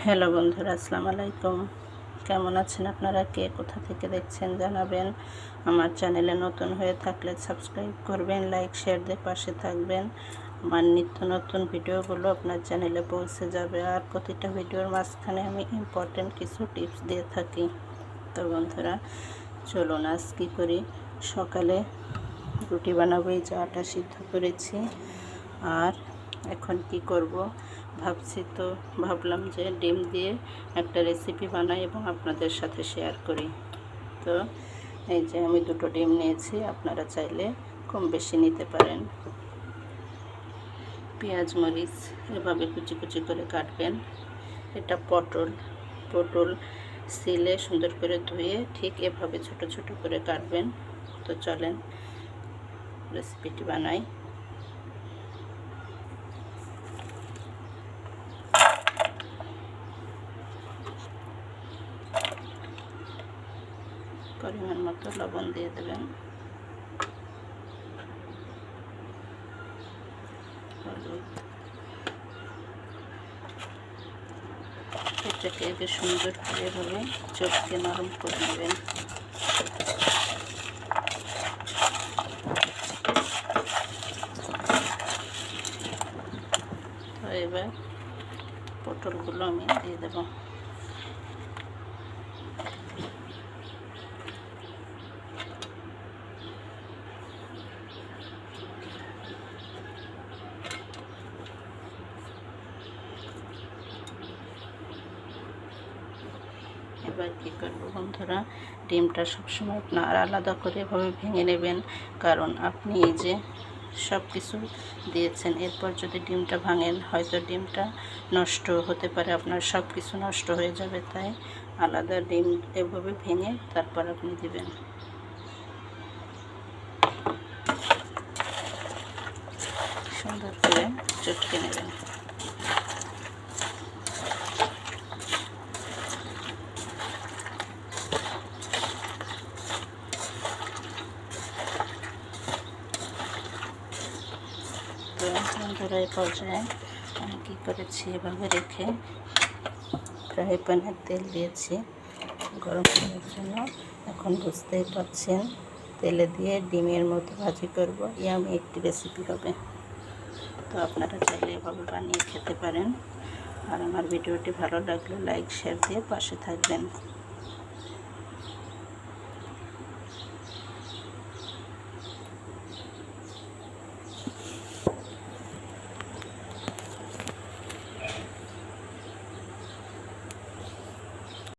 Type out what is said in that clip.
Hello বন্ধুরা, আসসালামু আলাইকুম। কেমন আছেন আপনারা? কে কোথা থেকে দেখছেন জানাবেন। আমার চ্যানেলে নতুন হয়ে থাকলে সাবস্ক্রাইব করবেন, লাইক শেয়ার দিয়ে পাশে থাকবেন। আমার নিত্য নতুন ভিডিওগুলো আপনার চ্যানেলে পৌঁছে যাবে, আর প্রতিটা ভিডিওর মাঝখানে আমি ইম্পর্টেন্ট কিছু টিপস দিয়ে থাকি। তো বন্ধুরা, চলুন আজ কী করি। সকালে রুটি বানাবো, এই যে আটা সিদ্ধ করেছি। আর এখন কি করব ভাবছি, তো ভাবলাম যে ডিম দিয়ে একটা রেসিপি বানাই এবং আপনাদের সাথে শেয়ার করি। তো এই যে আমি দুটো ডিম নিয়েছি, আপনারা চাইলে কম বেশি নিতে পারেন। পেঁয়াজ মরিচ এভাবে কুচি কুচি করে কাটবেন। এটা পটল সিলে সুন্দর করে ধুয়ে ঠিক এভাবে ছোট ছোট করে কাটবেন। তো চলেন রেসিপিটি বানাই। পরিমাণ মতো লবণ দিয়ে দেবেন, এটাকে আগে সুন্দর করে এভাবে চটকে নরম করে নেবেন। তো এবার পটলগুলো আমি দিয়ে দেবো। এবার কী করবো বন্ধুরা, ডিমটা সবসময় আপনার আলাদা করে এভাবে ভেঙে নেবেন, কারণ আপনি এই যে সব কিছু দিয়েছেন, এরপর যদি ডিমটা ভাঙেন হয়তো ডিমটা নষ্ট হতে পারে, আপনার সব কিছু নষ্ট হয়ে যাবে। তাই আলাদা ডিম এভাবে ভেঙে তারপর আপনি দিবেন। সুন্দর করে চটকে নেবেন। তো বন্ধুরা, এই পর্যায়ে আমি কী করেছি, এভাবে রেখে ফ্রাই প্যানে তেল দিয়েছি গরম করার জন্য। এখন বুঝতেই পারছেন তেলে দিয়ে ডিমের মতো ভাজি করব। ইয়ামি একটি রেসিপি হবে। তো আপনারা চাইলে এভাবে বানিয়ে খেতে পারেন। আর আমার ভিডিওটি ভালো লাগলে লাইক শেয়ার দিয়ে পাশে থাকবেন।